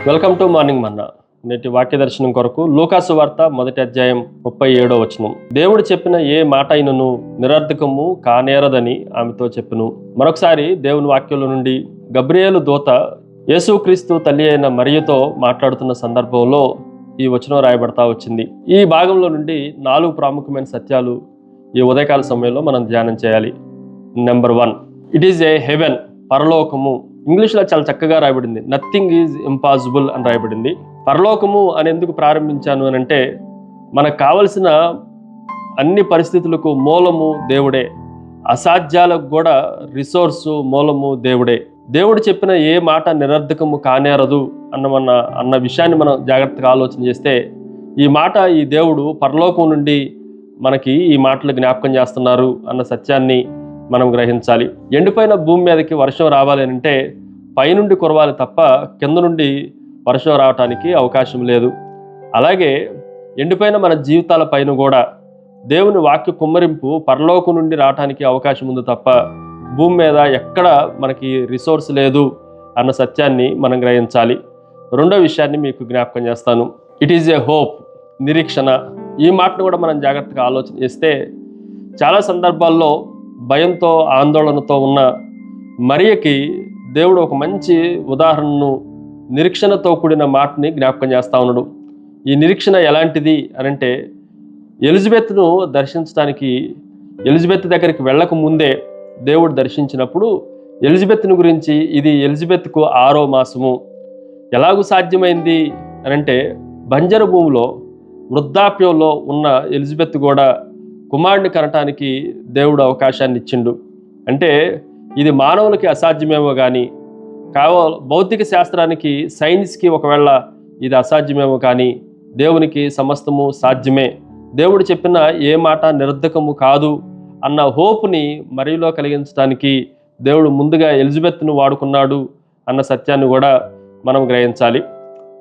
Welcome to morning మన్నా. నేటి వాక్య దర్శనం కొరకు లూకాసు వార్త 1వ అధ్యాయం 37వ వచనం. దేవుడు చెప్పిన ఏ మాట అయినను నిరర్ధకము కానేరదని ఆమెతో చెప్పెను. మరొకసారి దేవుని వాక్యంలో నుండి గబ్రియేలు దూత యేసుక్రీస్తు తల్లి అయిన మరియతో మాట్లాడుతున్న సందర్భంలో ఈ వచనం రాయబడతా వచ్చింది. ఈ భాగంలో నుండి 4 ప్రాముఖ్యమైన సత్యాలు ఈ ఉదయకాల సమయంలో మనం ధ్యానం చేయాలి. Number 1, it is a heaven, పరలోకము. ఇంగ్లీష్లో చాలా చక్కగా రాయబడింది, నథింగ్ ఈజ్ ఇంపాసిబుల్ అని రాయబడింది. పరలోకము అని ఎందుకు ప్రారంభించాను అని అంటే, మనకు కావలసిన అన్ని పరిస్థితులకు మూలము దేవుడే, అసాధ్యాలకు కూడా రిసోర్సు మూలము దేవుడే. దేవుడు చెప్పిన ఏ మాట నిరర్ధకము కానేరదు అన్న విషయాన్ని మనం జాగ్రత్తగా ఆలోచన చేస్తే, ఈ మాట ఈ దేవుడు పరలోకం నుండి మనకి ఈ మాటలు జ్ఞాపకం చేస్తున్నారు అన్న సత్యాన్ని మనం గ్రహించాలి. ఎండిపోయిన భూమి మీదకి వర్షం రావాలి అంటే పైనుండి కురవాలి తప్ప కింద నుండి వర్షం రావటానికి అవకాశం లేదు. అలాగే ఎండిపోయిన మన జీవితాల పైన కూడా దేవుని వాక్య కుమ్మరింపు పరలోకం నుండి రావటానికి అవకాశం ఉంది తప్ప భూమి మీద ఎక్కడ మనకి రిసోర్స్ లేదు అన్న సత్యాన్ని మనం గ్రహించాలి. రెండో విషయాన్ని మీకు జ్ఞాపకం చేస్తాను. ఇట్ ఈజ్ ఏ హోప్, నిరీక్షణ. ఈ మాటను కూడా మనం జాగ్రత్తగా ఆలోచన చేస్తే, చాలా సందర్భాల్లో భయంతో ఆందోళనతో ఉన్న మరియకి దేవుడు ఒక మంచి ఉదాహరణను, నిరీక్షణతో కూడిన మాటని జ్ఞాపకం చేస్తూ ఉన్నాడు. ఈ నిరీక్షణ ఎలాంటిది అనంటే, ఎలిజబెత్ను దర్శించడానికి ఎలిజబెత్ దగ్గరికి వెళ్ళక ముందే దేవుడు దర్శించినప్పుడు ఎలిజబెత్ను గురించి, ఇది ఎలిజబెత్కు 6వ మాసము. ఎలాగూ సాధ్యమైంది అనంటే, బంజరు భూమిలో వృద్ధాప్యంలో ఉన్న ఎలిజబెత్ కూడా కుమారుడిని కనటానికి దేవుడు అవకాశాన్ని ఇచ్చిండు. అంటే ఇది మానవులకి అసాధ్యమేమో కానీ, భౌతిక శాస్త్రానికి, సైన్స్కి ఒకవేళ ఇది అసాధ్యమేమో కానీ దేవునికి సమస్తము సాధ్యమే. దేవుడు చెప్పిన ఏ మాట నిరర్ధకము కాదు అన్న హోప్ని మరియలో కలిగించడానికి దేవుడు ముందుగా ఎలిజబెత్ను వాడుకున్నాడు అన్న సత్యాన్ని కూడా మనం గ్రహించాలి.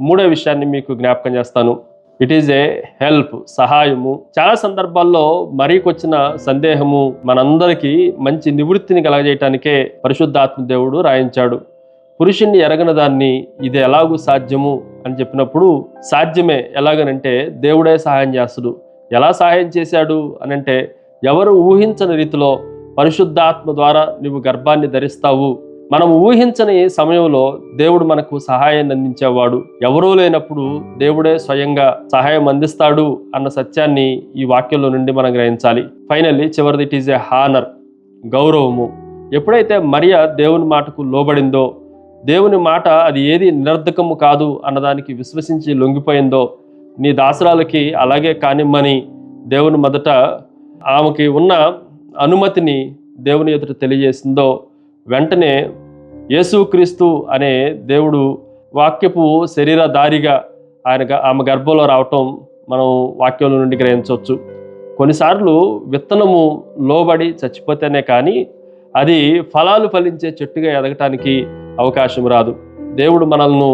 మూడో విషయాన్ని మీకు జ్ఞాపకం చేస్తాను. ఇట్ ఈజ్ ఏ హెల్ప్, సహాయము. చాలా సందర్భాల్లో మరీకి వచ్చిన సందేహము మనందరికీ మంచి నివృత్తిని కలగజేయటానికే పరిశుద్ధాత్మ దేవుడు రాయించాడు. పురుషుణ్ణి ఎరగని దాన్ని ఇది ఎలాగూ సాధ్యము అని చెప్పినప్పుడు సాధ్యమే. ఎలాగనంటే దేవుడే సహాయం చేస్తాడు. ఎలా సహాయం చేశాడు అనంటే, ఎవరు ఊహించని రీతిలో పరిశుద్ధాత్మ ద్వారా నువ్వు గర్భాన్ని ధరిస్తావు. మనం ఊహించని సమయంలో దేవుడు మనకు సహాయాన్ని అందించేవాడు. ఎవరూ లేనప్పుడు దేవుడే స్వయంగా సహాయం అందిస్తాడు అన్న సత్యాన్ని ఈ వాక్యంలో నుండి మనం గ్రహించాలి. ఫైనల్లీ చివరిది, ఇట్ ఈజ్ ఏ హానర్, గౌరవము. ఎప్పుడైతే మరియ దేవుని మాటకు లోబడిందో, దేవుని మాట అది ఏది నిరర్ధకము కాదు అన్నదానికి విశ్వసించి లొంగిపోయిందో, నీ దాసరాలకి అలాగే కానిమ్మని దేవుని మొదట ఆమెకి ఉన్న అనుమతిని దేవుని ఎదుట తెలియజేసిందో, వెంటనే యేసుక్రీస్తు అనే దేవుడు వాక్యపు శరీరధారిగా ఆమె గర్భంలో రావటం మనం వాక్యంలో నుండి గ్రహించవచ్చు. కొన్నిసార్లు విత్తనము లోబడి చచ్చిపోతేనే కానీ అది ఫలాలు ఫలించే చెట్టుగా ఎదగటానికి అవకాశం రాదు. దేవుడు మనల్ని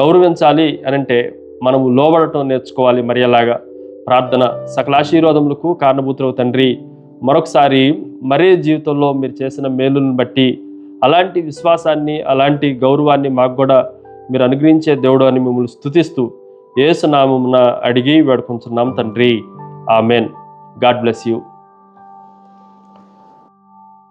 గౌరవించాలి అనంటే మనము లోబడటం నేర్చుకోవాలి. మరియలాగా ప్రార్థన. సకల ఆశీర్వాదములకు కారణభూతులవు తండ్రి, మరొకసారి మరే జీవితంలో మీరు చేసిన మేలును బట్టి అలాంటి విశ్వాసాన్ని, అలాంటి గౌరవాన్ని మాకు కూడా మీరు అనుగ్రహించే దేవుడు అని మిమ్మల్ని స్తుతిస్తూ యేసు నామమున అడిగి వేడుకుంటున్నాం తండ్రి. ఆమెన్. God bless you.